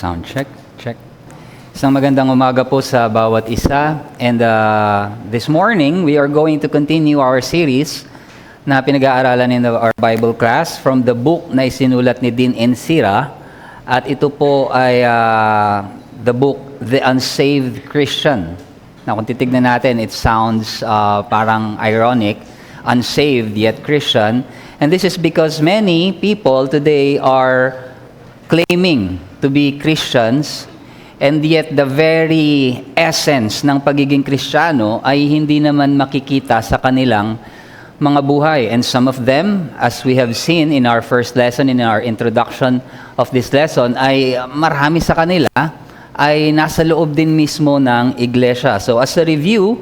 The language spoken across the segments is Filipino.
Sound check, check. Isang magandang umaga po sa bawat isa. And this morning, we are going to continue our series na pinag-aaralan in our Bible class from the book na isinulat ni Dean N. Sira. At ito po ay the book, The Unsaved Christian. Na kung titignan natin, it sounds parang ironic, unsaved yet Christian. And this is because many people today are claiming to be Christians, and yet the very essence ng pagiging Kristiyano ay hindi naman makikita sa kanilang mga buhay. And some of them, as we have seen in our first lesson, in our introduction of this lesson, ay marami sa kanila ay nasa loob din mismo ng iglesia. So as a review,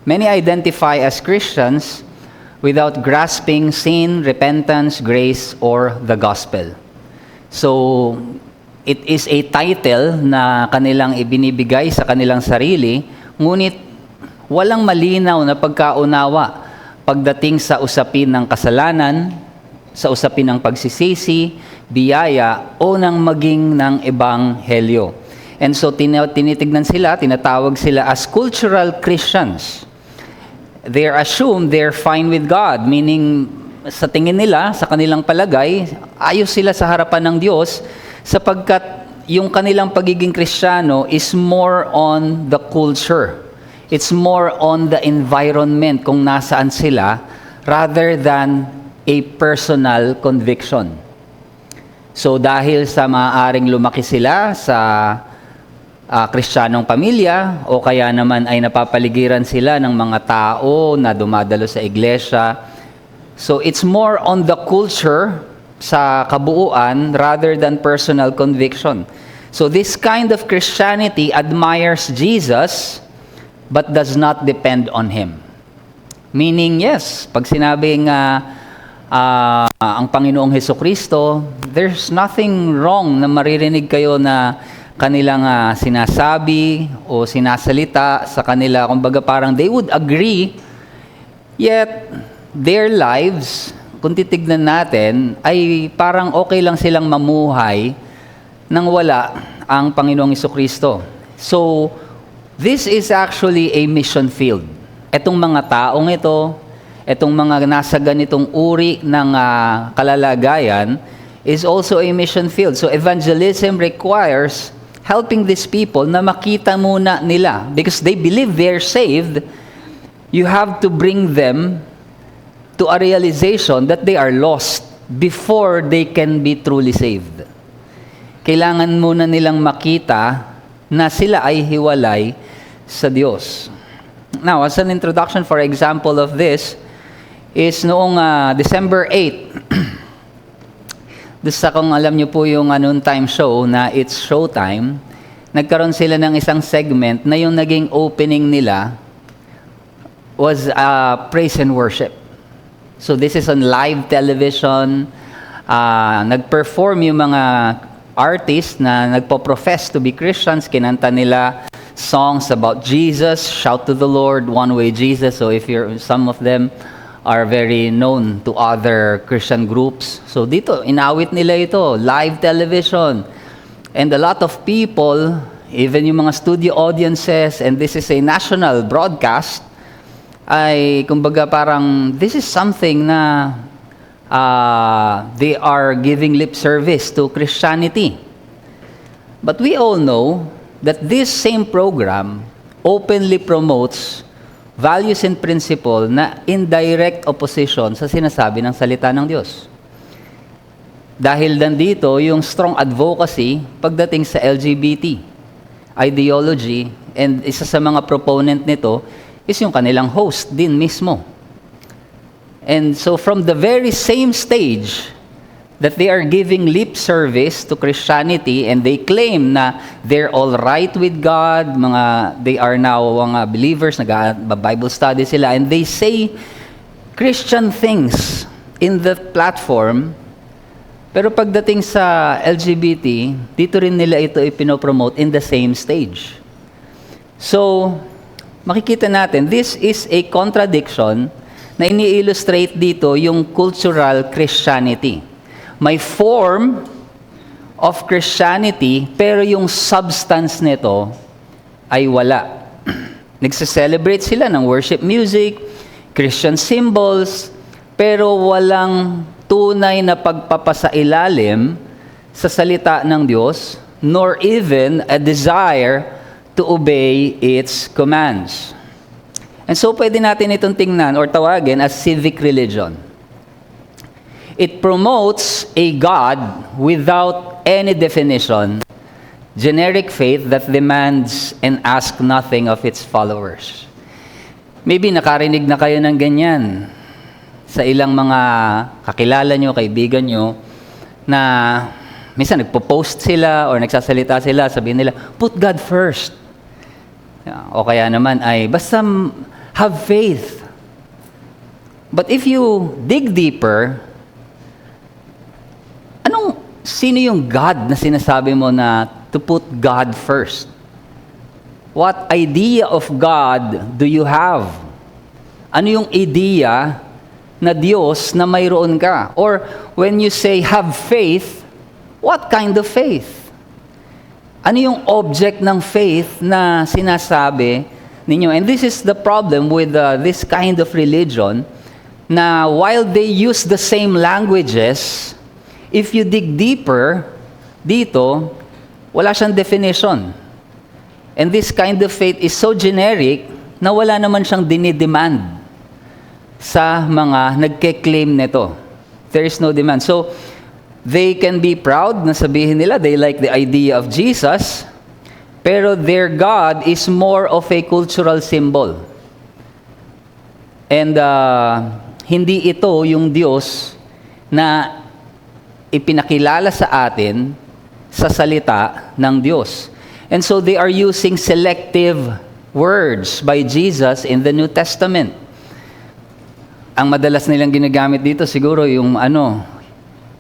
many identify as Christians without grasping sin, repentance, grace, or the gospel. So, it is a title na kanilang ibinibigay sa kanilang sarili, ngunit walang malinaw na pagkaunawa pagdating sa usapin ng kasalanan, sa usapin ng pagsisisi, biyaya, o ng maging ng ebanghelyo. And so tinitignan sila, tinatawag sila as cultural Christians. They assume they're fine with God, meaning sa tingin nila, sa kanilang palagay, ayos sila sa harapan ng Diyos sapagkat yung kanilang pagiging Kristiyano is more on the culture. It's more on the environment kung nasaan sila rather than a personal conviction. So dahil sa maaaring lumaki sila sa Kristiyanong pamilya o kaya naman ay napapaligiran sila ng mga tao na dumadalo sa iglesia. So it's more on the culture sa kabuuan rather than personal conviction. So this kind of Christianity admires Jesus but does not depend on Him. Meaning, yes, pag sinabing ang Panginoong Hesukristo, there's nothing wrong na maririnig kayo na kanilang sinasabi o sinasalita sa kanila, kumbaga parang they would agree, yet their lives, kung titignan natin, ay parang okay lang silang mamuhay nang wala ang Panginoong Hesukristo. So, this is actually a mission field. Etong mga taong ito, etong mga nasa ganitong uri ng kalalagayan, is also a mission field. So, evangelism requires helping these people na makita muna nila. Because they believe they're saved, you have to bring them to a realization that they are lost before they can be truly saved. Kailangan muna nilang makita na sila ay hiwalay sa Diyos. Now, as an introduction, for example of this, is noong December 8, Doon kung alam niyo po yung noontime show na It's Showtime, nagkaroon sila ng isang segment na yung naging opening nila was praise and worship. So this is on live television. Nag-perform yung mga artists na nagpo-profess to be Christians. Kinanta nila songs about Jesus, Shout to the Lord, One Way Jesus. So if some of them are very known to other Christian groups. So dito, inawit nila ito, live television. And a lot of people, even yung mga studio audiences, and this is a national broadcast, ay kumbaga parang, this is something na they are giving lip service to Christianity. But we all know that this same program openly promotes values and principle na in direct opposition sa sinasabi ng salita ng Diyos. Dahil nandito yung strong advocacy pagdating sa LGBT ideology, and isa sa mga proponent nito is yung kanilang host din mismo. And so from the very same stage that they are giving lip service to Christianity and they claim na they're all right with God, they are now mga believers, nag-Bible study sila, and they say Christian things in the platform, pero pagdating sa LGBT, dito rin nila ito ipinopromote in the same stage. So, makikita natin, this is a contradiction na ini-illustrate dito yung cultural Christianity. May form of Christianity, pero yung substance nito ay wala. Nagse-celebrate sila ng worship music, Christian symbols, pero walang tunay na pagpapasailalim sa salita ng Diyos, nor even a desire to obey its commands. And so pwede natin itong tingnan or tawagin as civic religion. It promotes a God without any definition, generic faith that demands and asks nothing of its followers. Maybe nakarinig na kayo ng ganyan sa ilang mga kakilala nyo, kaibigan nyo, na minsan nagpo-post sila or nagsasalita sila, sabihin nila, put God first. O kaya naman ay, basta have faith. But if you dig deeper, sino yung God na sinasabi mo na to put God first? What idea of God do you have? Ano yung idea na Diyos na mayroon ka? Or when you say have faith, what kind of faith? Ano yung object ng faith na sinasabi ninyo? And this is the problem with this kind of religion, na while they use the same languages, if you dig deeper dito, wala siyang definition. And this kind of faith is so generic na wala naman siyang dinidemand sa mga nagke-claim nito. There is no demand. So, they can be proud na sabihin nila they like the idea of Jesus, pero their God is more of a cultural symbol. And hindi ito yung Diyos na ipinakilala sa atin sa salita ng Diyos. And so they are using selective words by Jesus in the New Testament. Ang madalas nilang ginagamit dito siguro yung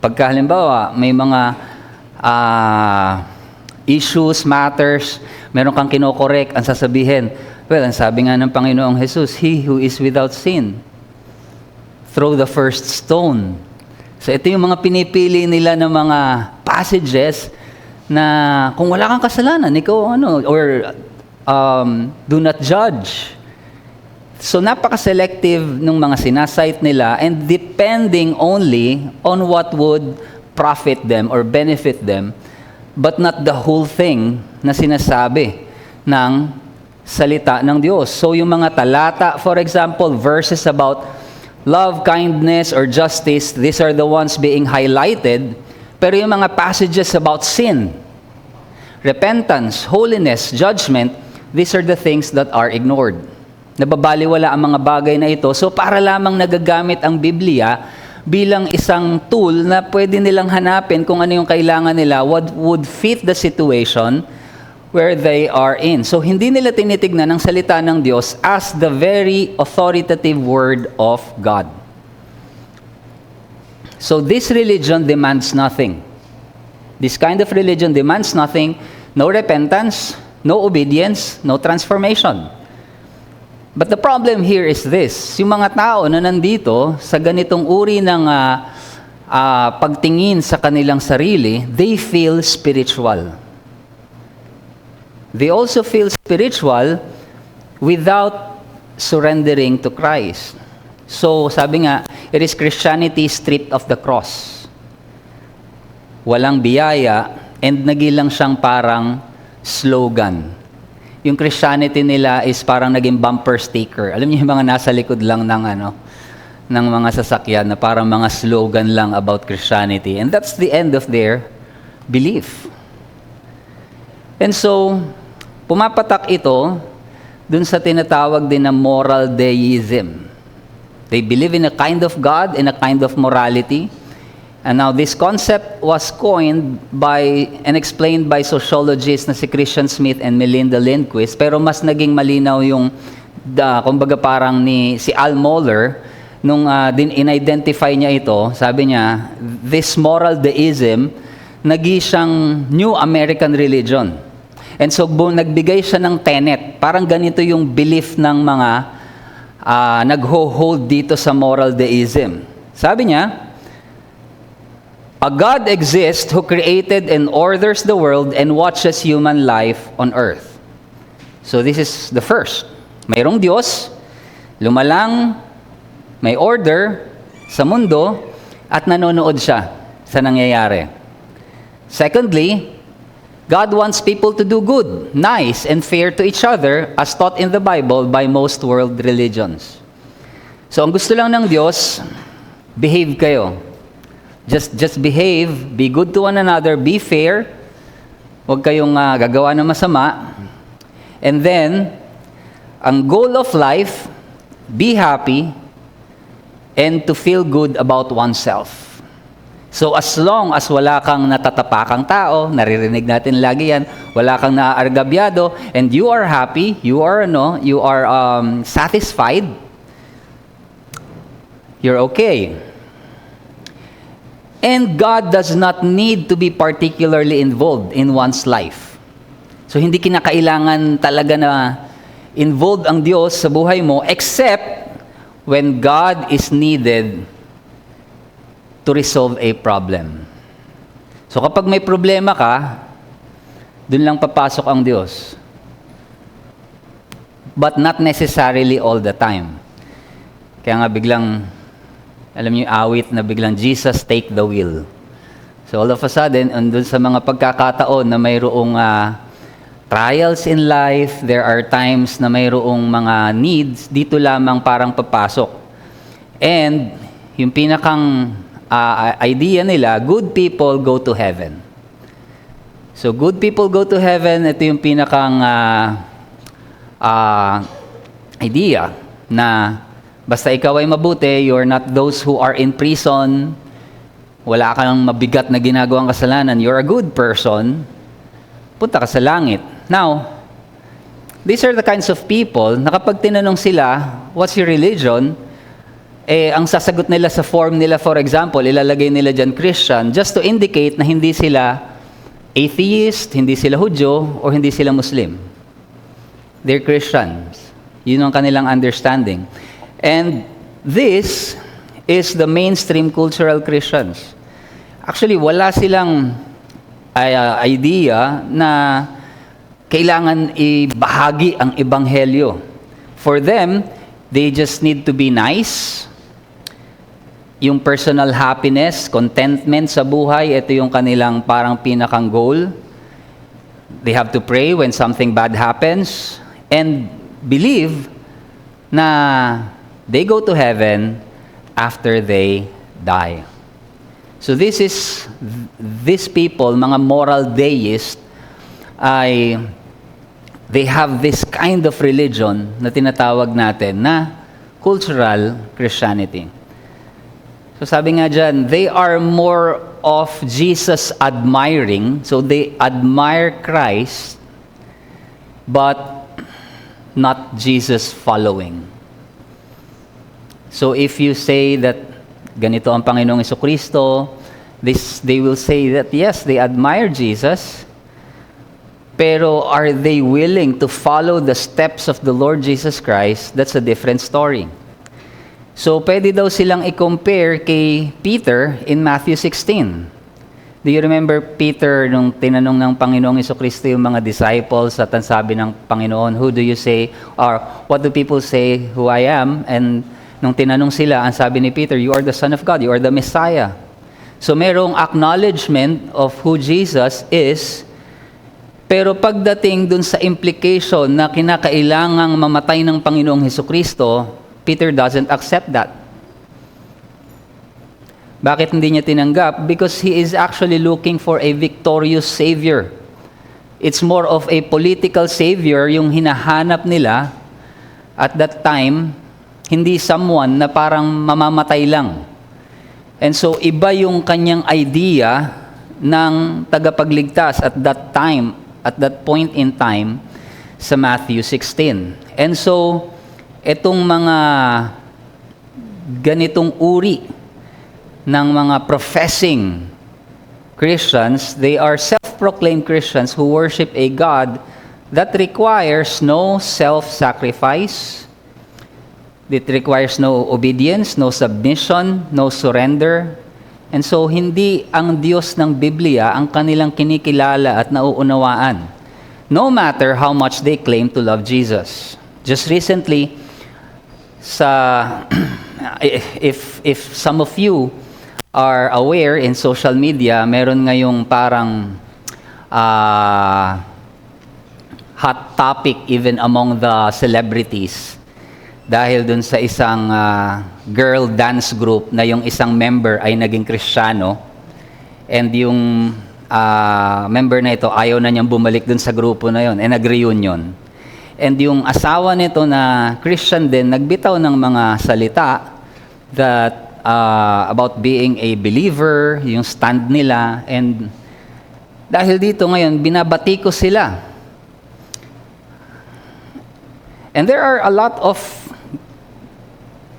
pagka halimbawa may mga issues, matters, meron kang kinokorek, ang sasabihin, well, ang sabi nga ng Panginoong Jesus, he who is without sin, throw the first stone. So ito yung mga pinipili nila ng mga passages na kung wala kang kasalanan, ikaw or do not judge. So napaka-selective ng mga sinasite nila, and depending only on what would profit them or benefit them, but not the whole thing na sinasabi ng salita ng Diyos. So yung mga talata, for example, verses about love, kindness, or justice, these are the ones being highlighted. Pero yung mga passages about sin, repentance, holiness, judgment, these are the things that are ignored. Nababaliwala ang mga bagay na ito. So para lamang nagagamit ang Biblia bilang isang tool na pwede nilang hanapin kung ano yung kailangan nila, what would fit the situation where they are in. So hindi nila tinitignan ang salita ng Diyos as the very authoritative word of God. So this religion demands nothing. This kind of religion demands nothing, no repentance, no obedience, no transformation. But the problem here is this, yung mga tao na nandito sa ganitong uri ng pagtingin sa kanilang sarili, they feel spiritual. They also feel spiritual without surrendering to Christ. So, sabi nga, it is Christianity stripped of the cross. Walang biyaya, and nagilang siyang parang slogan. Yung Christianity nila is parang naging bumper sticker. Alam niyo yung mga nasa likod lang ng mga sasakyan na parang mga slogan lang about Christianity. And that's the end of their belief. And so, pumapatak ito dun sa tinatawag din na moral deism. They believe in a kind of God and a kind of morality. And now this concept was coined by and explained by sociologists na si Christian Smith and Melinda Lindquist, pero mas naging malinaw yung kumbaga parang si Al Mohler nung in-identify niya ito. Sabi niya, this moral deism naging siyang new American religion. And so nagbigay siya ng tenet. Parang ganito yung belief ng mga nagho-hold dito sa moral deism. Sabi niya, a God exists who created and orders the world and watches human life on earth. So this is the first. Mayroong Diyos, lumalang, may order sa mundo, at nanonood siya sa nangyayari. Secondly, God wants people to do good, nice, and fair to each other as taught in the Bible by most world religions. So ang gusto lang ng Diyos, behave kayo. Just behave, be good to one another, be fair. Huwag kayong gagawa ng masama. And then, ang goal of life, be happy, and to feel good about oneself. So as long as wala kang natatapakang tao, naririnig natin lagi yan, wala kang naaargabyado, and you are happy, you are satisfied, you're okay. And God does not need to be particularly involved in one's life. So hindi kinakailangan talaga na involved ang Diyos sa buhay mo, except when God is needed to resolve a problem. So kapag may problema ka, dun lang papasok ang Diyos. But not necessarily all the time. Kaya nga biglang, alam niyo yung awit na biglang, Jesus take the wheel. So all of a sudden, andun sa mga pagkakataon na mayroong trials in life, there are times na mayroong mga needs, dito lamang parang papasok. And yung pinakang idea nila, good people go to heaven. So good people go to heaven, ito yung pinakang idea na basta ikaw ay mabuti, you're not those who are in prison, wala kang mabigat na ginagawang kasalanan, you're a good person, punta ka sa langit. Now, these are the kinds of people na kapag tinanong sila, what's your religion? Ang sasagot nila sa form nila, for example, ilalagay nila dyan Christian, just to indicate na hindi sila atheist, hindi sila Hudyo, or hindi sila Muslim. They're Christians. Yun ang kanilang understanding. And this is the mainstream cultural Christians. Actually, wala silang idea na kailangan ibahagi ang ebanghelyo. For them, they just need to be nice. Yung personal happiness, contentment sa buhay, ito yung kanilang parang pinakang goal. They have to pray when something bad happens and believe na they go to heaven after they die. So these people, mga moral deists, they have this kind of religion na tinatawag natin na cultural Christianity. So sabi nga dyan, they are more of Jesus admiring, so they admire Christ, but not Jesus following. So if you say that ganito ang Panginoong Jesucristo, they will say that yes, they admire Jesus, pero are they willing to follow the steps of the Lord Jesus Christ? That's a different story. So pwede daw silang i-compare kay Peter in Matthew 16. Do you remember Peter nung tinanong ng Panginoong Jesucristo yung mga disciples at ang sabi ng Panginoon, who do you say, or what do people say who I am? And nung tinanong sila, ang sabi ni Peter, you are the Son of God, you are the Messiah. So merong acknowledgement of who Jesus is, pero pagdating dun sa implication na kinakailangang mamatay ng Panginoong Jesucristo, Peter doesn't accept that. Bakit hindi niya tinanggap? Because he is actually looking for a victorious Savior. It's more of a political Savior yung hinahanap nila at that time, hindi someone na parang mamamatay lang. And so, iba yung kanyang idea ng tagapagligtas at that time, at that point in time, sa Matthew 16. And so, etong mga ganitong uri ng mga professing Christians, they are self self-proclaimed Christians who worship a God that requires no self-sacrifice. It requires no obedience, no submission, no surrender. And so, hindi ang Diyos ng Biblia ang kanilang kinikilala at nauunawaan, no matter how much they claim to love Jesus. Just recently, if some of you are aware in social media, meron ngayong parang hot topic even among the celebrities dahil dun sa isang girl dance group na yung isang member ay naging Kristiyano, and yung member na ito ayaw na niyang bumalik dun sa grupo na yon, nag-reunion. And yung asawa nito na Christian din, nagbitaw ng mga salita that about being a believer, yung stand nila, and dahil dito ngayon, binabati ko sila. And there are a lot of,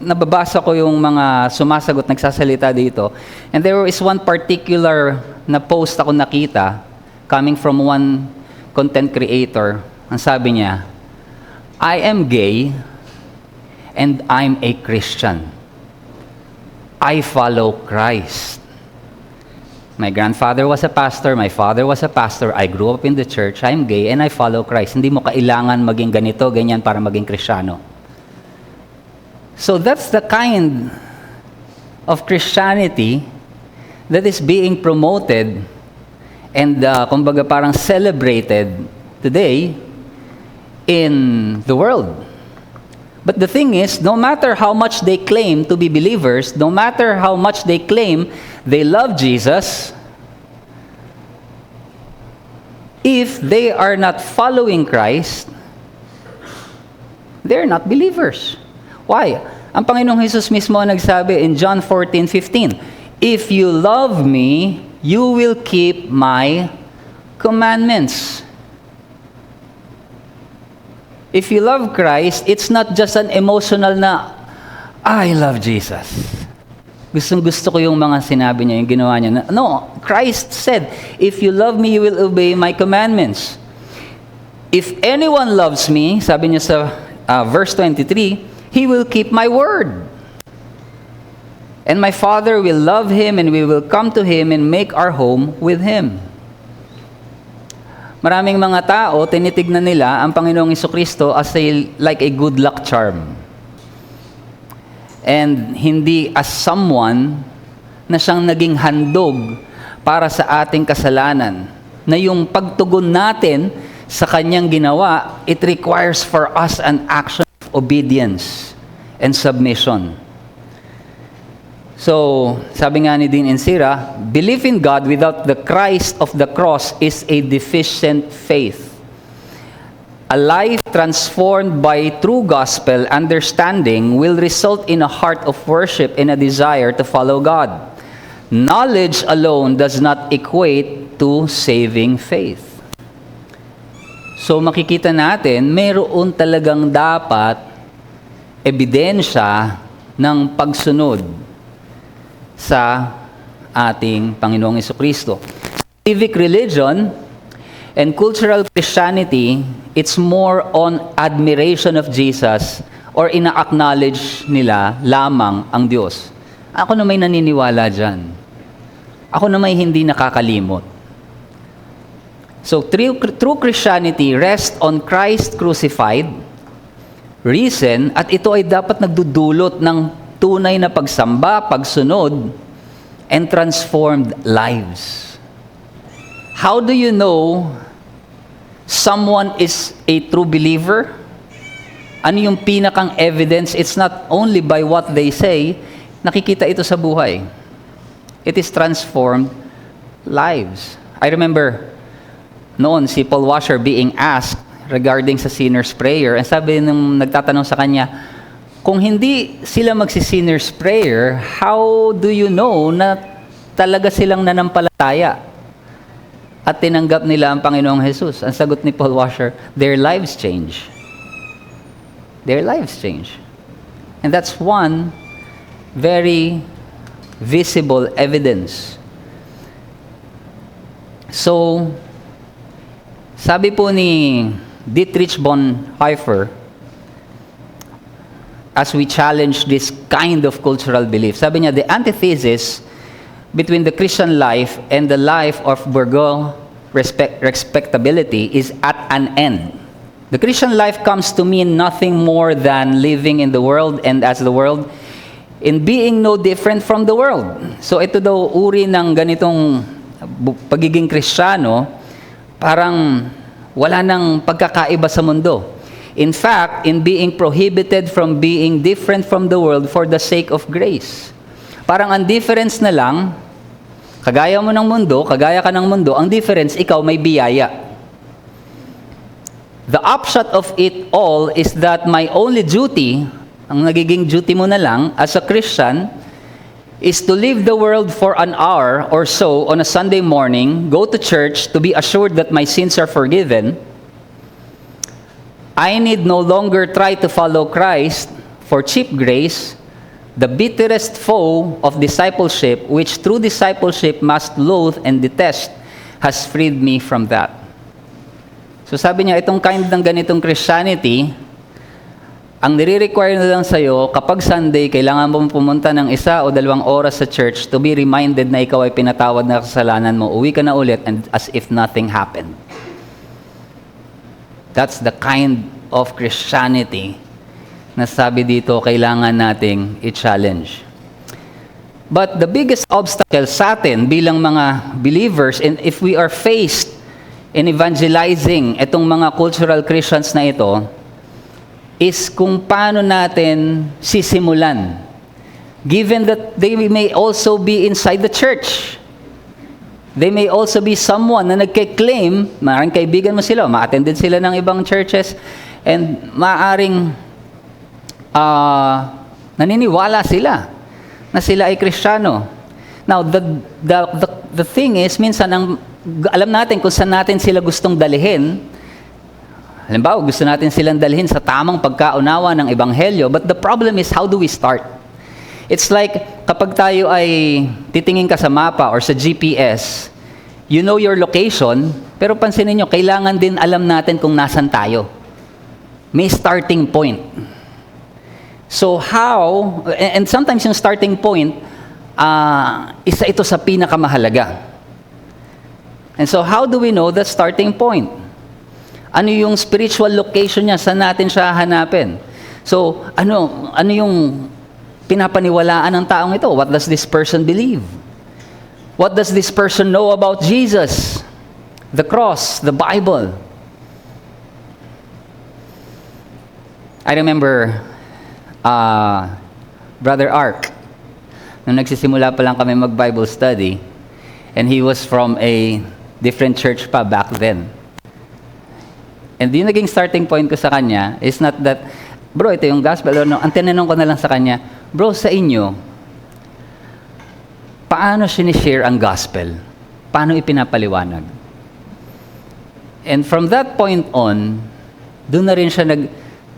nababasa ko yung mga sumasagot, nagsasalita dito. And there is one particular na post ako nakita, coming from one content creator. Ang sabi niya, I am gay and I'm a Christian. I follow Christ. My grandfather was a pastor, my father was a pastor, I grew up in the church, I'm gay and I follow Christ. Hindi mo kailangan maging ganito, ganyan para maging Kristiyano. So that's the kind of Christianity that is being promoted and kumbaga parang celebrated today in the world. But the thing is, no matter how much they claim to be believers, no matter how much they claim they love Jesus, if they are not following Christ, they're not believers. Why? Ang Panginoong Jesus mismo ang nagsabi in John 14:15, if you love me, you will keep my commandments. If you love Christ, it's not just an emotional na, I love Jesus. Gustong-gusto ko yung mga sinabi niya, yung ginawa niya. No, Christ said, if you love me, you will obey my commandments. If anyone loves me, sabi niya sa verse 23, he will keep my word. And my Father will love him, and we will come to him and make our home with him. Maraming mga tao, tinitignan nila ang Panginoong Jesucristo as like a good luck charm. And hindi as someone na siyang naging handog para sa ating kasalanan. Na yung pagtugon natin sa kanyang ginawa, it requires for us an action of obedience and submission. So, sabi nga ni Dean Insira, belief in God without the Christ of the cross is a deficient faith. A life transformed by true gospel understanding will result in a heart of worship and a desire to follow God. Knowledge alone does not equate to saving faith. So makikita natin, mayroon talagang dapat ebidensya ng pagsunod sa ating Panginoong Jesucristo. Civic religion and cultural Christianity, it's more on admiration of Jesus or ina-acknowledge nila lamang ang Diyos. Ako na may naniniwala dyan. Ako na may hindi nakakalimot. So, true Christianity rests on Christ crucified, risen, at ito ay dapat nagdudulot ng tunay na pagsamba, pagsunod, and transformed lives. How do you know someone is a true believer? Ano yung pinakang evidence? It's not only by what they say, nakikita ito sa buhay. It is transformed lives. I remember noon si Paul Washer being asked regarding sa sinner's prayer, and sabi nung nagtatanong sa kanya, kung hindi sila magsi-sinner's prayer, how do you know na talaga silang nanampalataya at tinanggap nila ang Panginoong Jesus? Ang sagot ni Paul Washer, their lives change. Their lives change. And that's one very visible evidence. So, Sabi po ni Dietrich Bonhoeffer, as we challenge this kind of cultural belief, sabi niya, the antithesis between the Christian life and the life of bourgeois respectability is at an end. The Christian life comes to mean nothing more than living in the world and as the world, in being no different from the world. So ito daw uri ng ganitong pagiging Kristiyano, parang wala nang pagkakaiba sa mundo. In fact, in being prohibited from being different from the world for the sake of grace. Parang ang difference na lang, kagaya mo ng mundo, kagaya ka ng mundo, ang difference, ikaw may biyaya. The upshot of it all is that my only duty, ang nagiging duty mo na lang as a Christian, is to leave the world for an hour or so on a Sunday morning, go to church to be assured that my sins are forgiven. I need no longer try to follow Christ for cheap grace, the bitterest foe of discipleship, which through discipleship must loathe and detest, has freed me from that. So sabi niya, itong kind ng ganitong Christianity, ang nire-require na lang sa'yo, kapag Sunday, kailangan mo pumunta ng 1 o 2 oras sa church to be reminded na ikaw ay pinatawad na kasalanan mo, uwi ka na ulit, and as if nothing happened. That's the kind of Christianity na sabi dito, kailangan nating i-challenge. But the biggest obstacle sa atin bilang mga believers, and if we are faced in evangelizing itong mga cultural Christians na ito, is kung paano natin sisimulan. Given that they may also be inside the church. They may also be someone na nagke-claim, maaaring kaibigan mo sila, ma-attended sila ng ibang churches, and maaaring naniniwala sila na sila ay Kristiyano. Now, the thing is, minsan, alam natin kung saan natin sila gustong dalhin. Halimbawa, gusto natin silang dalhin sa tamang pagkaunawa ng Ebanghelyo, but the problem is, how do we start? It's like, kapag tayo ay titingin ka sa mapa or sa GPS, you know your location, pero pansinin nyo, kailangan din alam natin kung nasan tayo. May starting point. So how, and sometimes yung starting point, isa ito sa pinakamahalaga. And so how do we know the starting point? Ano yung spiritual location niya? Saan natin siya hanapin? So, ano yung pinapaniwalaan ng taong ito? What does this person believe? What does this person know about Jesus? The cross, the Bible. I remember Brother Ark, nung nagsisimula pa lang kami mag-Bible study, and he was from a different church pa back then. And yung naging starting point ko sa kanya is not that, bro, ito yung gospel. No, ang tinanong ko na lang sa kanya, bro, sa inyo, paano sinishare ang gospel? Paano ipinapaliwanag? And from that point on, doon na rin siya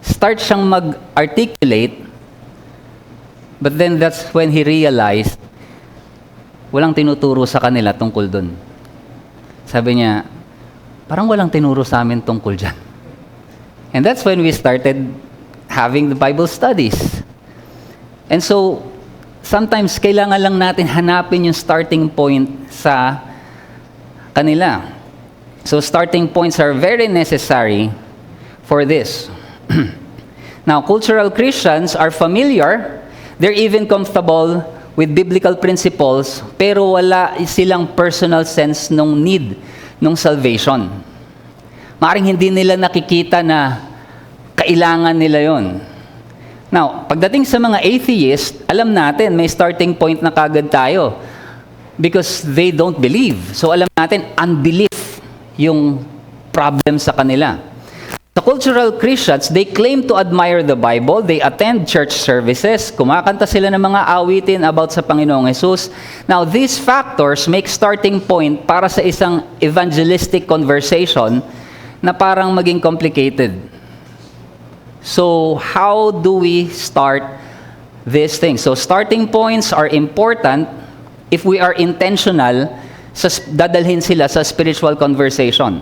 start siyang mag-articulate, but then that's when he realized, walang tinuturo sa kanila tungkol doon. Sabi niya, parang walang tinuro sa amin tungkol dyan. And that's when we started having the Bible studies. And so, sometimes kailangan lang natin hanapin yung starting point sa kanila. So, starting points are very necessary for this. Now, cultural Christians are familiar, they're even comfortable with biblical principles, pero wala silang personal sense nung need nung salvation. Maaring hindi nila nakikita na kailangan nila yon. Now, pagdating sa mga atheist, alam natin may starting point na kagad tayo because they don't believe. So alam natin, unbelief yung problem sa kanila. Sa cultural Christians, they claim to admire the Bible, they attend church services, kumakanta sila ng mga awitin about sa Panginoong Jesus. Now, these factors make starting point para sa isang evangelistic conversation na parang maging complicated. So, how do we start these things? So, starting points are important if we are intentional sa dadalhin sila sa spiritual conversation.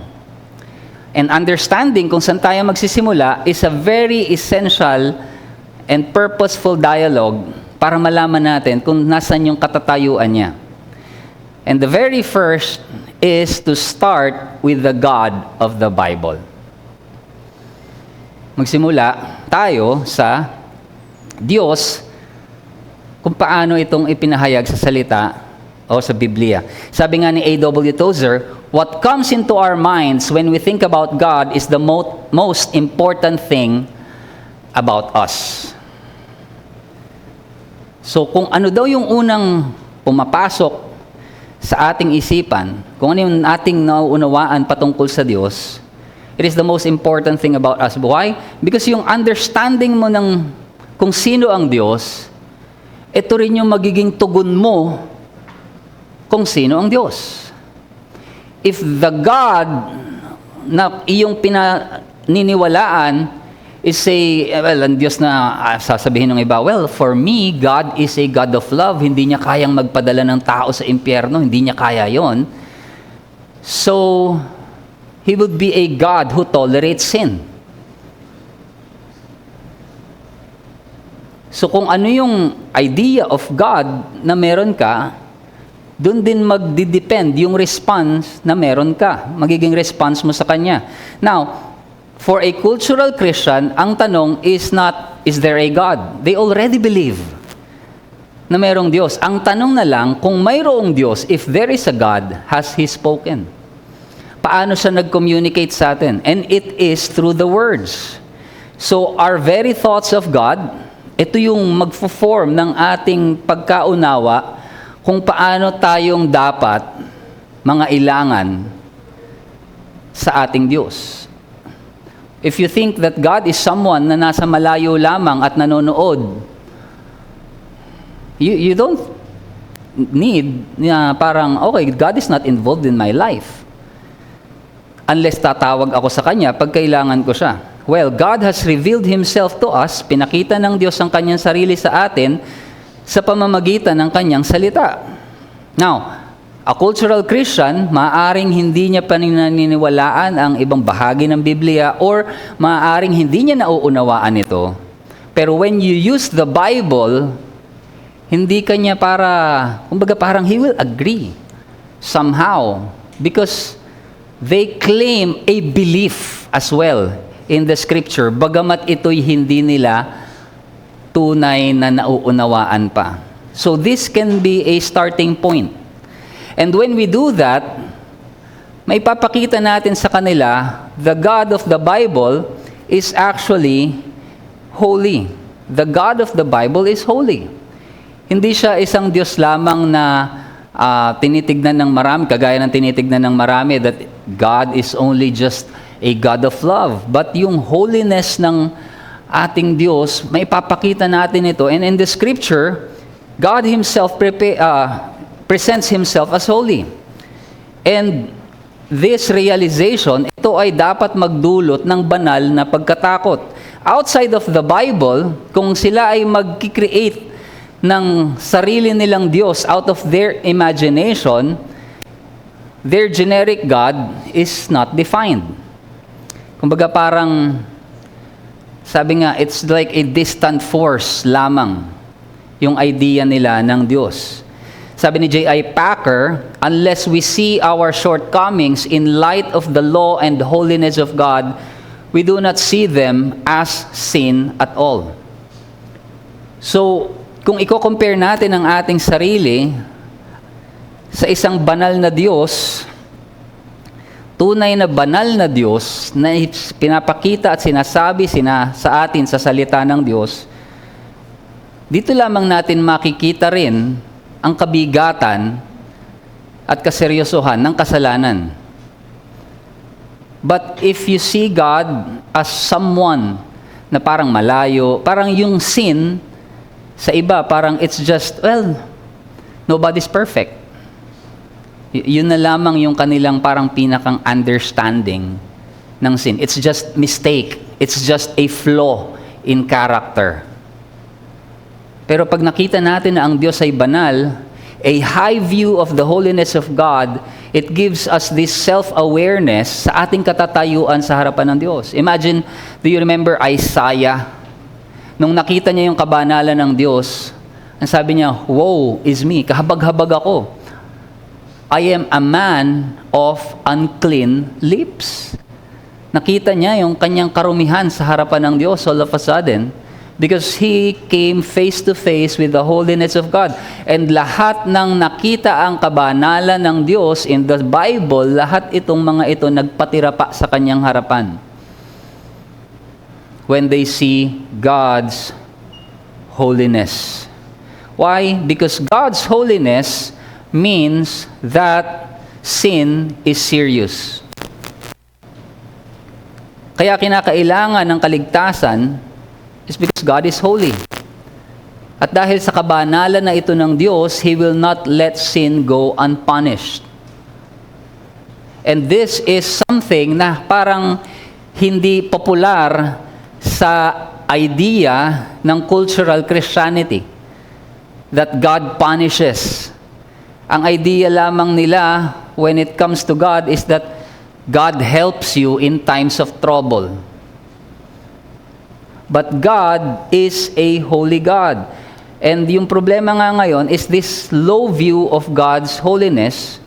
And understanding kung saan tayo magsisimula is a very essential and purposeful dialogue para malaman natin kung nasan yung katatayuan niya. And the very first is to start with the God of the Bible. Magsimula tayo sa Diyos kung paano itong ipinahayag sa salita o sa Biblia. Sabi nga ni A.W. Tozer, what comes into our minds when we think about God is the most important thing about us. So kung ano daw yung unang pumapasok sa ating isipan, kung ano yung ating nauunawaan patungkol sa Diyos, it is the most important thing about us. Why? Because yung understanding mo ng kung sino ang Diyos, ito rin yung magiging tugon mo kung sino ang Diyos. If the God na iyong pinaniniwalaan is ang Diyos na sasabihin ng iba, well, for me, God is a God of love. Hindi niya kayang magpadala ng tao sa impyerno. Hindi niya kaya yon. So, He would be a God who tolerates sin. So, kung ano yung idea of God na meron ka, doon din magdidepend yung response na meron ka. Magiging response mo sa Kanya. Now, for a cultural Christian, ang tanong is not, is there a God? They already believe na mayroong Diyos. Ang tanong na lang, kung mayroong Diyos, if there is a God, has He spoken? Paano siya nag-communicate sa atin? And it is through the words. So, our very thoughts of God, ito yung magfo-form ng ating pagkaunawa kung paano tayong dapat mga ilangan sa ating Diyos. If you think that God is someone na nasa malayo lamang at nanonood, you don't need na parang, okay, God is not involved in my life. Unless tatawag ako sa Kanya pag kailangan ko siya. Well, God has revealed Himself to us, pinakita ng Diyos ang Kanyang sarili sa atin sa pamamagitan ng Kanyang salita. Now, a cultural Christian, maaaring hindi niya paniniwalaan ang ibang bahagi ng Biblia or maaaring hindi niya nauunawaan ito. Pero when you use the Bible, hindi kanya kumbaga parang he will agree somehow because they claim a belief as well in the Scripture, bagamat ito'y hindi nila tunay na nauunawaan pa. So this can be a starting point. And when we do that, may papakita natin sa kanila, the God of the Bible is actually holy. The God of the Bible is holy. Hindi siya isang Diyos lamang na tinitignan ng marami, kagaya ng tinitignan ng marami, that God is only just a God of love. But yung holiness ng ating Diyos, may papakita natin ito. And in the Scripture, God Himself presents Himself as holy. And this realization, ito ay dapat magdulot ng banal na pagkatakot. Outside of the Bible, kung sila ay mag-create ng sarili nilang Diyos out of their imagination, their generic God is not defined. Kumbaga parang, sabi nga, it's like a distant force lamang yung idea nila ng Diyos. Sabi ni J.I. Packer, unless we see our shortcomings in light of the law and holiness of God, we do not see them as sin at all. So, kung i-compare natin ang ating sarili sa isang banal na Diyos, tunay na banal na Diyos na pinapakita at sinasabi sa atin sa salita ng Diyos, dito lamang natin makikita rin ang kabigatan at kaseryosohan ng kasalanan. But if you see God as someone na parang malayo, parang yung sin sa iba, parang it's just, well, nobody's perfect. Yun na lamang yung kanilang parang pinakang understanding ng sin. It's just mistake. It's just a flaw in character. Pero pag nakita natin na ang Diyos ay banal, a high view of the holiness of God, it gives us this self-awareness sa ating katatayuan sa harapan ng Diyos. Imagine, do you remember Isaiah? Nung nakita niya yung kabanalan ng Diyos, ang sabi niya, "Woe is me, kahabag-habag ako. I am a man of unclean lips." Nakita niya yung kanyang karumihan sa harapan ng Diyos all of a sudden, because he came face to face with the holiness of God. And lahat ng nakita ang kabanalan ng Diyos in the Bible, lahat itong mga ito nagpatira pa sa kanyang harapan. When they see God's holiness. Why? Because God's holiness means that sin is serious. Kaya kinakailangan ng kaligtasan is because God is holy. At dahil sa kabanalan na ito ng Diyos, He will not let sin go unpunished. And this is something na parang hindi popular sa idea ng cultural Christianity, that God punishes. Ang idea lamang nila when it comes to God is that God helps you in times of trouble. But God is a holy God. And yung problema nga ngayon is this low view of God's holiness.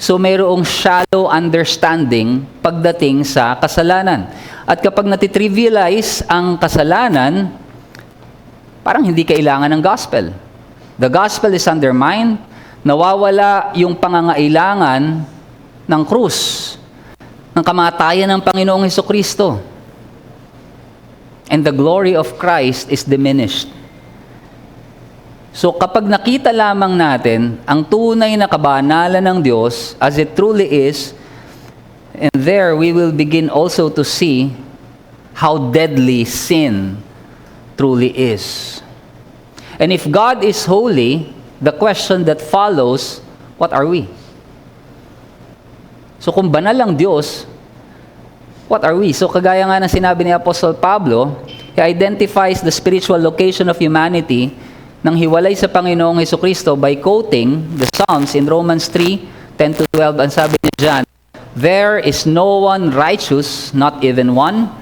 So mayroong shallow understanding pagdating sa kasalanan. At kapag natitrivialize ang kasalanan, parang hindi kailangan ng gospel. The gospel is undermined, nawawala yung pangangailangan ng krus, ng kamatayan ng Panginoong Hesukristo. And the glory of Christ is diminished. So kapag nakita lamang natin ang tunay na kabanalan ng Diyos as it truly is, and there we will begin also to see how deadly sin truly is. And if God is holy, the question that follows, what are we? So kung banal ang Diyos, what are we? So kagaya nga ng sinabi ni Apostle Pablo, he identifies the spiritual location of humanity nang hiwalay sa Panginoong Hesukristo by quoting the Psalms in Romans 3:10-12. Ang sabi ni John, "There is no one righteous, not even one.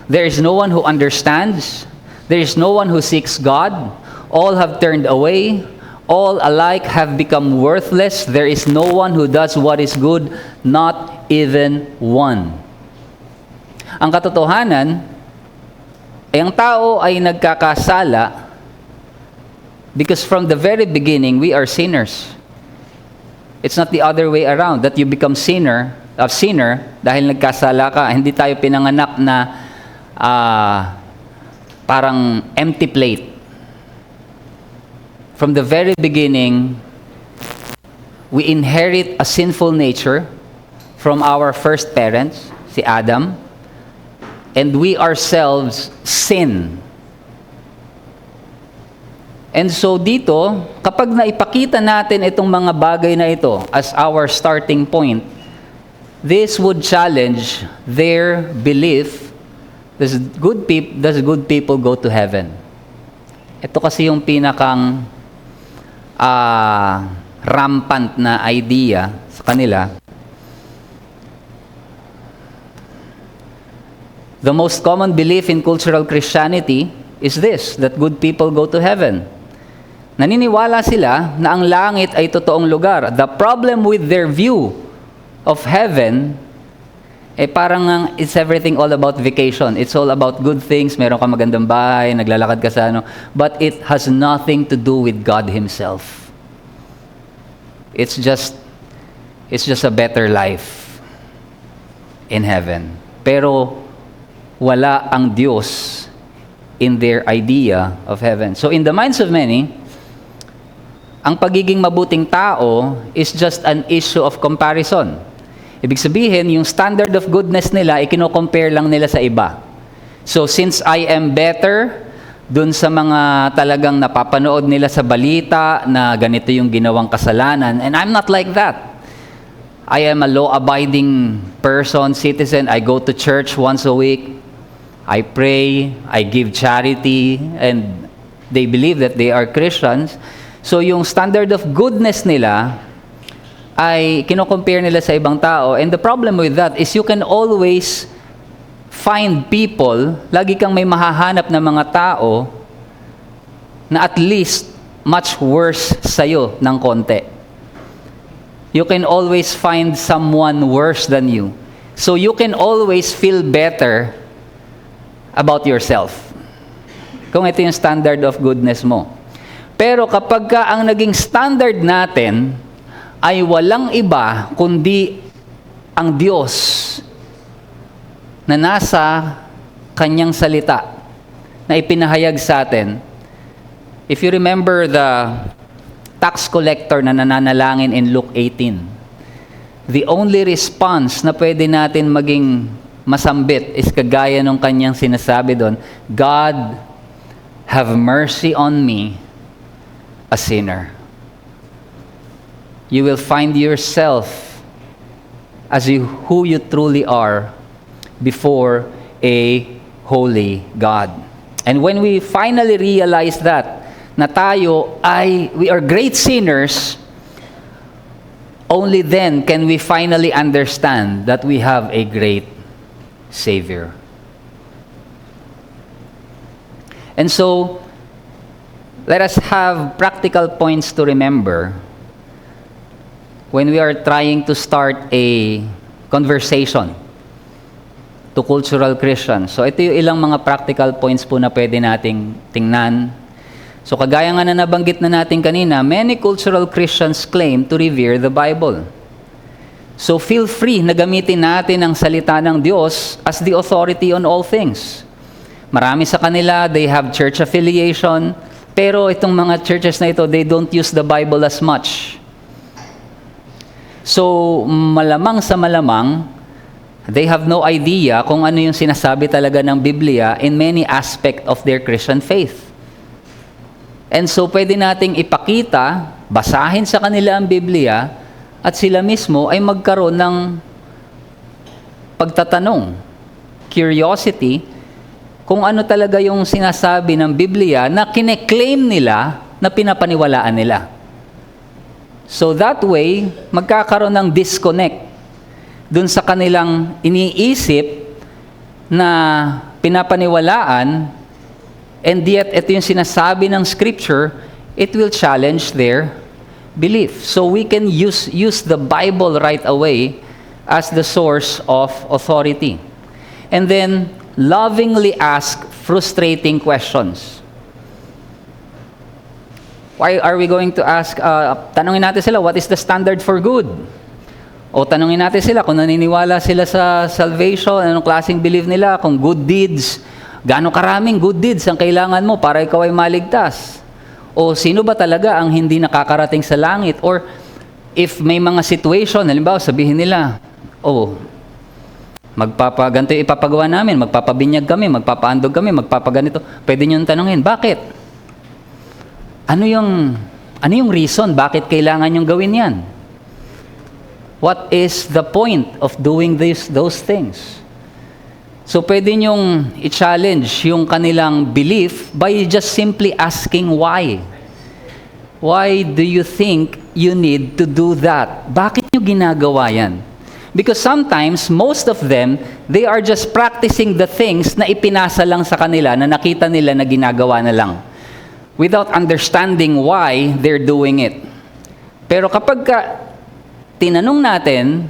There is no one who understands. There is no one who seeks God. All have turned away. All alike have become worthless. There is no one who does what is good, not even one." Ang katotohanan ay ang tao ay nagkakasala because from the very beginning we are sinners. It's not the other way around that you become sinner dahil nagkasala ka. Hindi tayo pinanganak na parang empty plate. From the very beginning, we inherit a sinful nature from our first parents, si Adam, and we ourselves sin. And so dito, kapag naipakita natin itong mga bagay na ito as our starting point, this would challenge their belief, does good people go to heaven? Ito kasi yung pinakang rampant na idea sa kanila. The most common belief in cultural Christianity is this, that good people go to heaven. Naniniwala sila na ang langit ay totoong lugar. The problem with their view of heaven, parang it's everything all about vacation. It's all about good things. Meron ka magandang bahay, naglalakad ka sa but it has nothing to do with God Himself. It's just a better life in heaven. Pero wala ang Diyos in their idea of heaven. So in the minds of many, ang pagiging mabuting tao is just an issue of comparison. Ibig sabihin, yung standard of goodness nila, ikino-compare lang nila sa iba. So since I am better dun sa mga talagang napapanood nila sa balita na ganito yung ginawang kasalanan, and I'm not like that. I am a law-abiding person, citizen. I go to church once a week. I pray, I give charity, and they believe that they are Christians. So yung standard of goodness nila ay kino-compare nila sa ibang tao. And the problem with that is you can always find people, lagi kang may mahahanap na mga tao na at least much worse sa'yo ng konti. You can always find someone worse than you. So you can always feel better about yourself. Kung ito yung standard of goodness mo. Pero kapag ka ang naging standard natin ay walang iba kundi ang Diyos na nasa Kanyang salita na ipinahayag sa atin. If you remember the tax collector na nananalangin in Luke 18, the only response na pwede natin maging masambit is kagaya nung kanyang sinasabi doon, God, have mercy on me, a sinner. You will find yourself as who you truly are before a holy God. And when we finally realize that, na tayo we are great sinners, only then can we finally understand that we have a great Savior. And so, let us have practical points to remember when we are trying to start a conversation to cultural Christians. So ito yung ilang mga practical points po na pwede nating tingnan. So kagaya nga na nabanggit na natin kanina, many cultural Christians claim to revere the Bible. So feel free na gamitin natin ang salita ng Diyos as the authority on all things. Marami sa kanila, they have church affiliation, pero itong mga churches na ito, they don't use the Bible as much. So malamang sa malamang, they have no idea kung ano yung sinasabi talaga ng Biblia in many aspects of their Christian faith. And so pwede nating ipakita, basahin sa kanila ang Biblia, at sila mismo ay magkaroon ng pagtatanong, curiosity, kung ano talaga yung sinasabi ng Biblia na kine-claim nila na pinapaniwalaan nila. So that way, magkakaroon ng disconnect dun sa kanilang iniisip na pinapaniwalaan, and yet ito yung sinasabi ng Scripture, it will challenge their belief. So we can use the Bible right away as the source of authority. And then, lovingly ask frustrating questions. Why are we going to ask, tanungin natin sila, what is the standard for good? O tanungin natin sila kung naniniwala sila sa salvation, anong klaseng belief nila, kung good deeds, gaano karaming good deeds ang kailangan mo para ikaw ay maligtas. O sino ba talaga ang hindi nakakarating sa langit? Or if may mga situation, halimbawa sabihin nila, ganito ipapagawa namin, magpapabinyag kami, magpapaandog kami, magpapaganito. Pwede nyo tanungin, bakit? Ano yung reason? Bakit kailangan nyong gawin yan? What is the point of doing those things? So pwede nyong i-challenge yung kanilang belief by just simply asking why. Why do you think you need to do that? Bakit nyo ginagawa yan? Because sometimes, most of them, they are just practicing the things na ipinasa lang sa kanila, na nakita nila na ginagawa na lang, without understanding why they're doing it. Pero kapag tinanong natin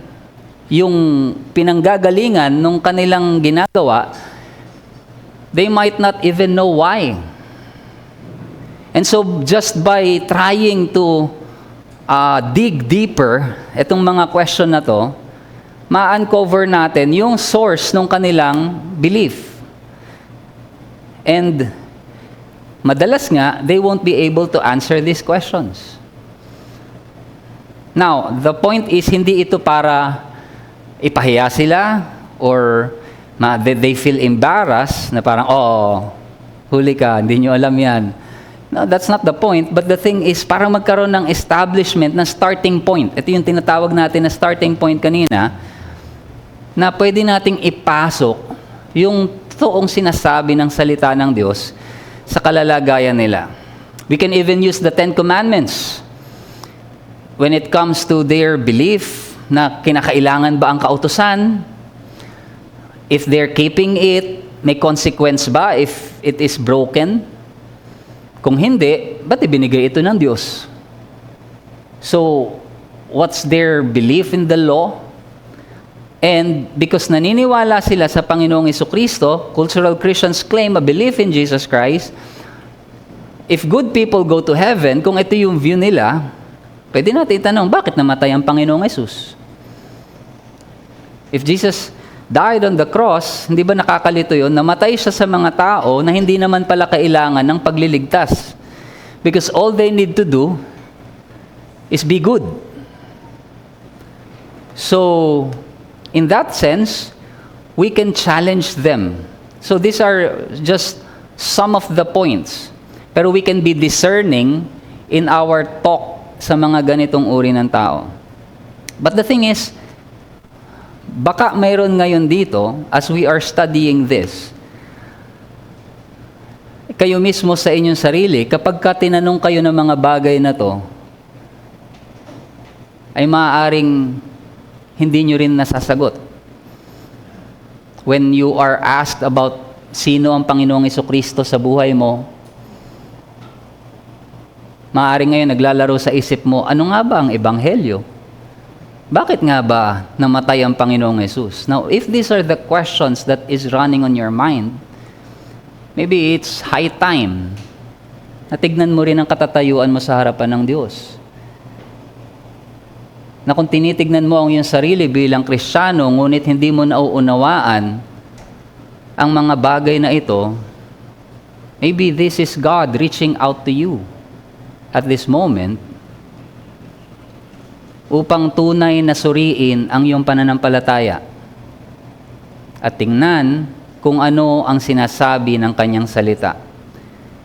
yung pinanggagalingan nung kanilang ginagawa, they might not even know why. And so, just by trying to dig deeper, itong mga question na to, ma-uncover natin yung source ng kanilang belief. And madalas nga, they won't be able to answer these questions. Now, the point is, hindi ito para ipahiya sila or they feel embarrassed na parang, huli ka, hindi nyo alam yan. No, that's not the point. But the thing is, parang magkaroon ng establishment, ng starting point. Ito yung tinatawag natin na starting point kanina, na pwede nating ipasok yung toong sinasabi ng salita ng Diyos sa kalalagayan nila. We can even use the Ten Commandments when it comes to their belief na kinakailangan ba ang kautusan. If they're keeping it, may consequence ba if it is broken? Kung hindi, ba't ibinigay ito ng Diyos? So, what's their belief in the law? And because naniniwala sila sa Panginoong Jesucristo, cultural Christians claim a belief in Jesus Christ. If good people go to heaven, kung ito yung view nila, pwede natin itanong, bakit namatay ang Panginoong Jesus? If Jesus died on the cross, hindi ba nakakalito yun? Namatay siya sa mga tao na hindi naman pala kailangan ng pagliligtas. Because all they need to do is be good. So, in that sense, we can challenge them. So these are just some of the points. Pero we can be discerning in our talk sa mga ganitong uri ng tao. But the thing is, baka mayroon ngayon dito, as we are studying this, kayo mismo sa inyong sarili, kapag ka tinanong kayo ng mga bagay na to, ay maaaring hindi nyo rin nasasagot. When you are asked about sino ang Panginoong Jesucristo sa buhay mo, maaaring ngayon naglalaro sa isip mo, ano nga ba ang Ebanghelyo? Bakit nga ba namatay ang Panginoong Jesus? Now, if these are the questions that is running on your mind, maybe it's high time na tignan mo rin ang katatayuan mo sa harapan ng Diyos. Na kung tinitignan mo ang iyong sarili bilang Kristiyano, ngunit hindi mo nauunawaan ang mga bagay na ito, maybe this is God reaching out to you at this moment upang tunay na suriin ang iyong pananampalataya at tingnan kung ano ang sinasabi ng kanyang salita.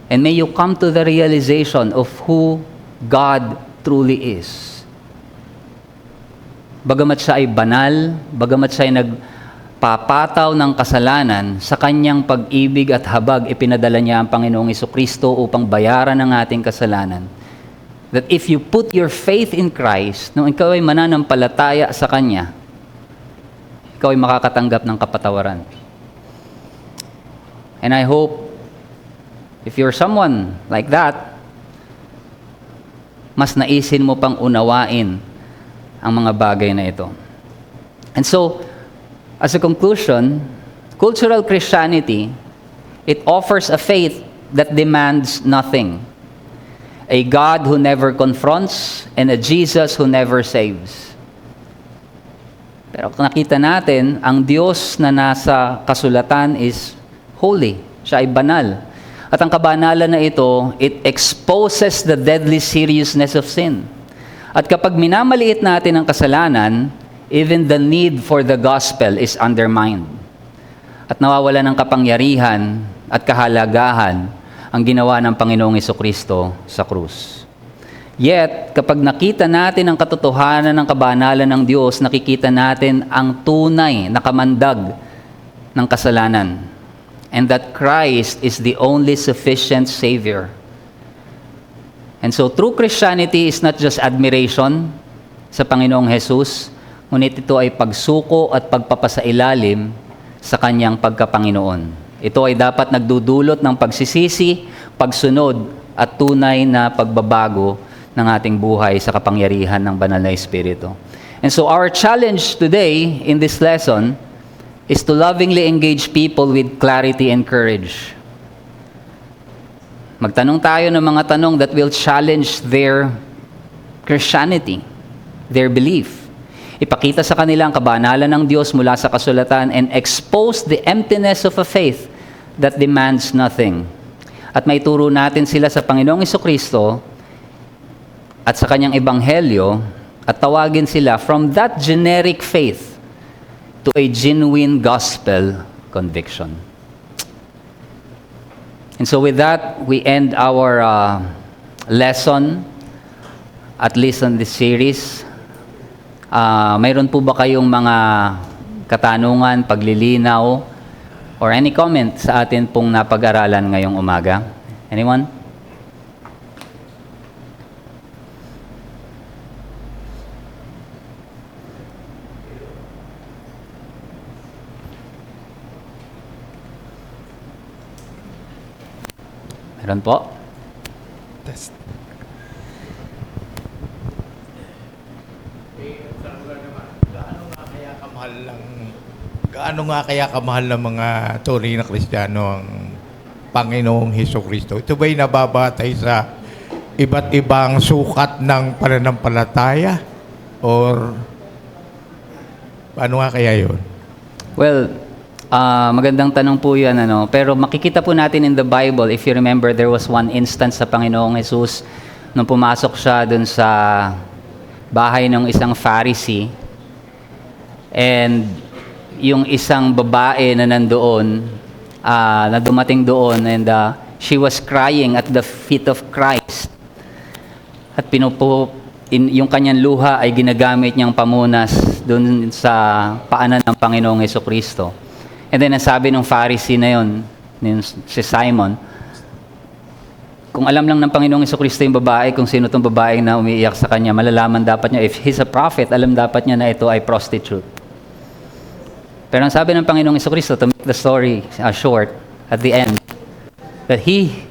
And may you come to the realization of who God truly is. Bagamat siya ay banal, bagamat siya ay nagpapataw ng kasalanan, sa kanyang pag-ibig at habag, ipinadala niya ang Panginoong Jesucristo upang bayaran ang ating kasalanan. That if you put your faith in Christ, nung ikaw ay mananampalataya sa Kanya, ikaw ay makakatanggap ng kapatawaran. And I hope, if you're someone like that, mas naisin mo pang unawain ang mga bagay na ito. And so, as a conclusion, cultural Christianity, it offers a faith that demands nothing. A God who never confronts and a Jesus who never saves. Pero kung nakita natin, ang Diyos na nasa kasulatan is holy. Siya ay banal. At ang kabanalan na ito, it exposes the deadly seriousness of sin. At kapag minamaliit natin ang kasalanan, even the need for the gospel is undermined. At nawawala ng kapangyarihan at kahalagahan ang ginawa ng Panginoong Jesucristo sa krus. Yet, kapag nakita natin ang katotohanan ng kabanalan ng Diyos, nakikita natin ang tunay na kamandag ng kasalanan. And that Christ is the only sufficient Savior. And so, true Christianity is not just admiration sa Panginoong Jesus, ngunit ito ay pagsuko at pagpapasailalim sa Kanyang pagkapanginoon. Ito ay dapat nagdudulot ng pagsisisi, pagsunod, at tunay na pagbabago ng ating buhay sa kapangyarihan ng Banal na Espiritu. And so, our challenge today in this lesson is to lovingly engage people with clarity and courage. Magtanong tayo ng mga tanong that will challenge their Christianity, their belief. Ipakita sa kanila ang kabanalan ng Diyos mula sa kasulatan and expose the emptiness of a faith that demands nothing. At maituro natin sila sa Panginoong Jesucristo at sa Kanyang Ebanghelyo at tawagin sila from that generic faith to a genuine gospel conviction. And so with that, we end our lesson, at least on this series. Mayroon po ba kayong mga katanungan, paglilinaw, or any comment sa atin pong napag-aralan ngayong umaga? Anyone? Meron po? Test. Gaano nga kaya kamahal ng mga tunay na Kristiyano ang Panginoong Hesukristo? Ito ba'y nababatay sa iba't ibang sukat ng pananampalataya? Or paano nga kaya yun? Well, magandang tanong po yan. Pero makikita po natin in the Bible, if you remember, there was one instance sa Panginoong Jesus nung pumasok siya dun sa bahay ng isang Pharisee. And yung isang babae na nandoon, na dumating doon, and she was crying at the feet of Christ. At yung kanyang luha ay ginagamit niyang pamunas doon sa paanan ng Panginoong Hesukristo. And then, ang sabi ng Pharisee na yun, si Simon, kung alam lang ng Panginoong Hesukristo yung babae, kung sino itong babae na umiiyak sa kanya, malalaman dapat niya, if he's a prophet, alam dapat niya na ito ay prostitute. Pero ang sabi ng Panginoong Hesukristo, to make the story short, at the end, that he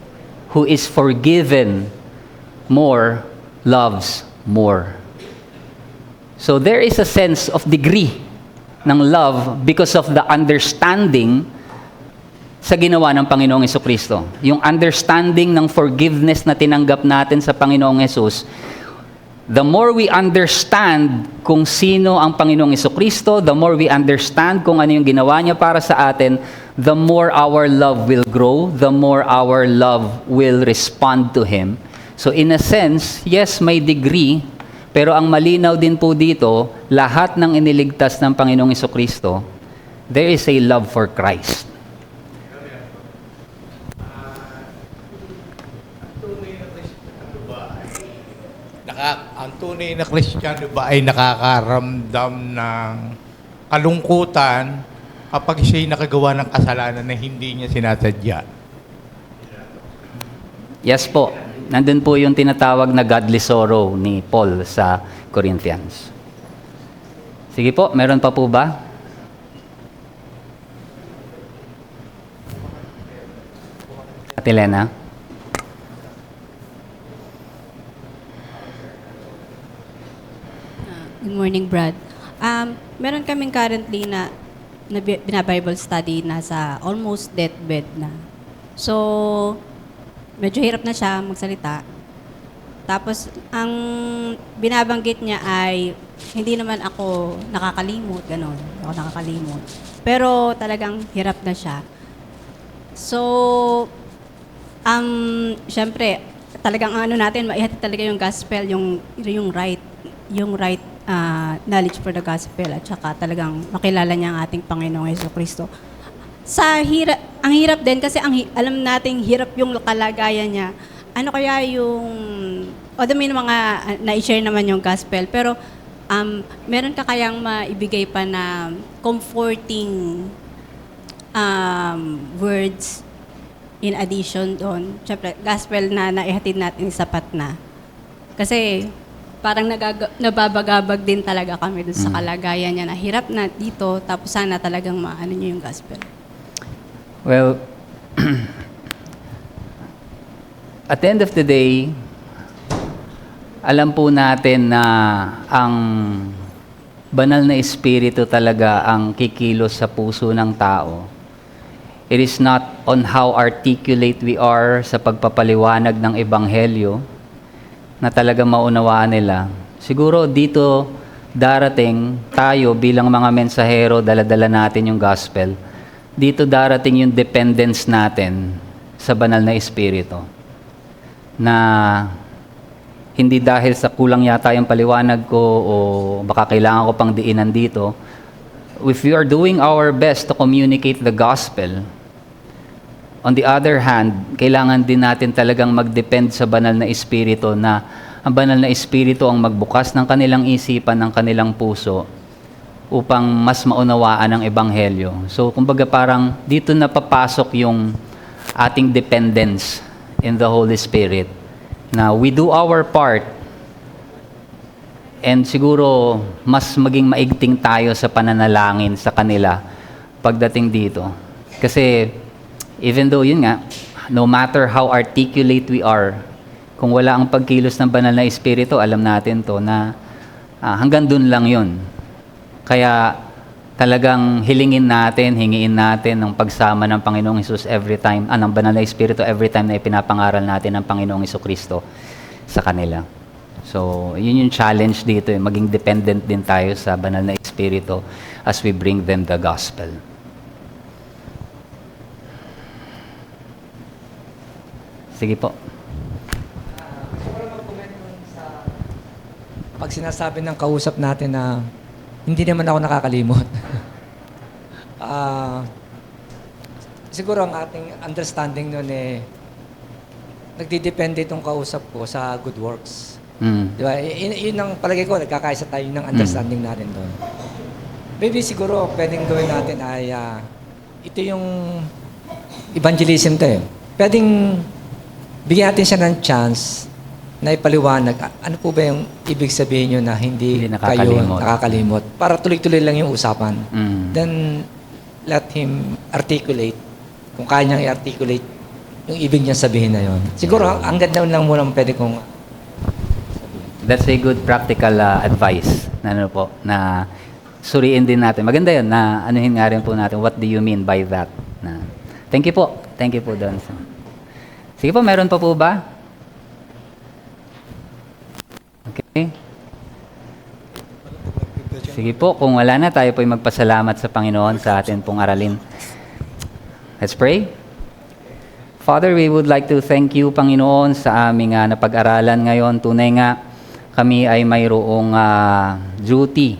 who is forgiven more loves more. So there is a sense of degree ng love because of the understanding sa ginawa ng Panginoong Hesukristo. Yung understanding ng forgiveness na tinanggap natin sa Panginoong Hesus, the more we understand kung sino ang Panginoong Hesukristo, the more we understand kung ano yung ginawa niya para sa atin, the more our love will grow, the more our love will respond to Him. So in a sense, yes, may degree, pero ang malinaw din po dito, lahat ng iniligtas ng Panginoong Hesukristo, there is a love for Christ. Ang tunay na Kristiyano ba ay nakakaramdam ng kalungkutan kapag siya'y nakagawa ng kasalanan na hindi niya sinasadya? Yes po. Nandun po yung tinatawag na godly sorrow ni Paul sa Corinthians. Sige po, meron pa po ba? Ate Lena? Good morning, Brad. Meron kaming currently na bina-Bible study na sa almost deathbed na. So, medyo hirap na siya magsalita. Tapos, ang binabanggit niya ay, hindi naman ako nakakalimot, gano'n. Ako nakakalimot. Pero talagang hirap na siya. So, syempre, talagang ano natin, maihatid talaga yung gospel, yung right knowledge for the gospel at saka talagang makilala niya ang ating Panginoong Hesukristo. Ang hirap din kasi alam nating hirap yung kalagayan niya. Ano kaya yung, may mga na-share naman yung gospel, pero meron ka kayang maibigay pa na comforting words in addition doon. Siyempre, gospel na naihatid natin sapat na. Kasi parang nababagabag din talaga kami doon sa kalagayan niya na hirap na dito, tapos sana talagang maano niyo yung gospel. Well, at the end of the day, alam po natin na ang banal na espiritu talaga ang kikilos sa puso ng tao. It is not on how articulate we are sa pagpapaliwanag ng ebanghelyo na talaga maunawaan nila. Siguro dito darating tayo bilang mga mensahero, dala-dala natin yung gospel. Dito darating yung dependence natin sa banal na espiritu. Na hindi dahil sa kulang yata yung paliwanag ko o baka kailangan ko pang diinan dito. If we are doing our best to communicate the gospel, on the other hand, kailangan din natin talagang mag-depend sa banal na espiritu na ang banal na espiritu ang magbukas ng kanilang isipan, ng kanilang puso upang mas maunawaan ang ebanghelyo. So, kumbaga parang dito na papasok yung ating dependence in the Holy Spirit. Na we do our part and siguro mas maging maigting tayo sa pananalangin sa kanila pagdating dito. Kasi even though yun nga, no matter how articulate we are, kung wala ang pagkilos ng banal na Espiritu, alam natin to na hanggang dun lang yun. Kaya talagang hingiin natin ng pagsama ng Panginoong Hesus every time, ng banal na Espiritu every time na ipinapangaral natin ng Panginoong Hesukristo sa kanila. So, yun yung challenge dito, maging dependent din tayo sa banal na Espiritu as we bring them the gospel. Sige po. Pag sinasabi ng kausap natin na hindi naman ako nakakalimot. Siguro ang ating understanding nun nagdidepende itong kausap ko sa good works. Di ba? Yun ang palagay ko, nagkakaisa tayo ng understanding natin doon. Maybe siguro pwedeng gawin natin ay ito yung evangelism to Pwedeng bigyan natin siya ng chance na ipaliwanag. Ano po ba yung ibig sabihin nyo na hindi kayo nakakalimot? Para tuloy-tuloy lang yung usapan. Then, let him articulate. Kung kaya niyang i-articulate yung ibig niya sabihin na yon. Siguro, ang ganda lang muna pwede kong That's a good practical advice na suriin din natin. Maganda yun na anuhin nga rin po natin, what do you mean by that? Thank you po. Thank you po, Don. Sige po, meron pa po ba? Okay. Sige po, kung wala na, tayo po'y magpasalamat sa Panginoon sa atin pong aralin. Let's pray. Father, we would like to thank you, Panginoon, sa aming napag-aralan ngayon. Tunay nga, kami ay mayroong duty,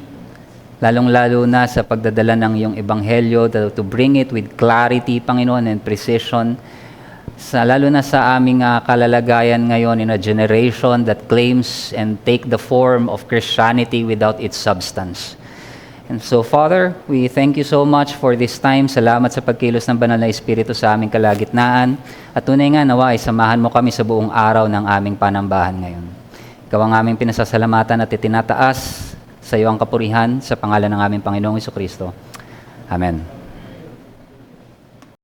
lalong-lalo na sa pagdadala ng iyong ebanghelyo, to bring it with clarity, Panginoon, and precision, lalo na sa aming kalalagayan ngayon in a generation that claims and take the form of Christianity without its substance. And so, Father, we thank you so much for this time. Salamat sa pagkilos ng banal na Espiritu sa aming kalagitnaan. At tunay nga nawa, samahan mo kami sa buong araw ng aming panambahan ngayon. Ikaw ang aming pinasasalamatan at itinataas sa iyo ang kapurihan sa pangalan ng aming Panginoong Hesukristo. Amen.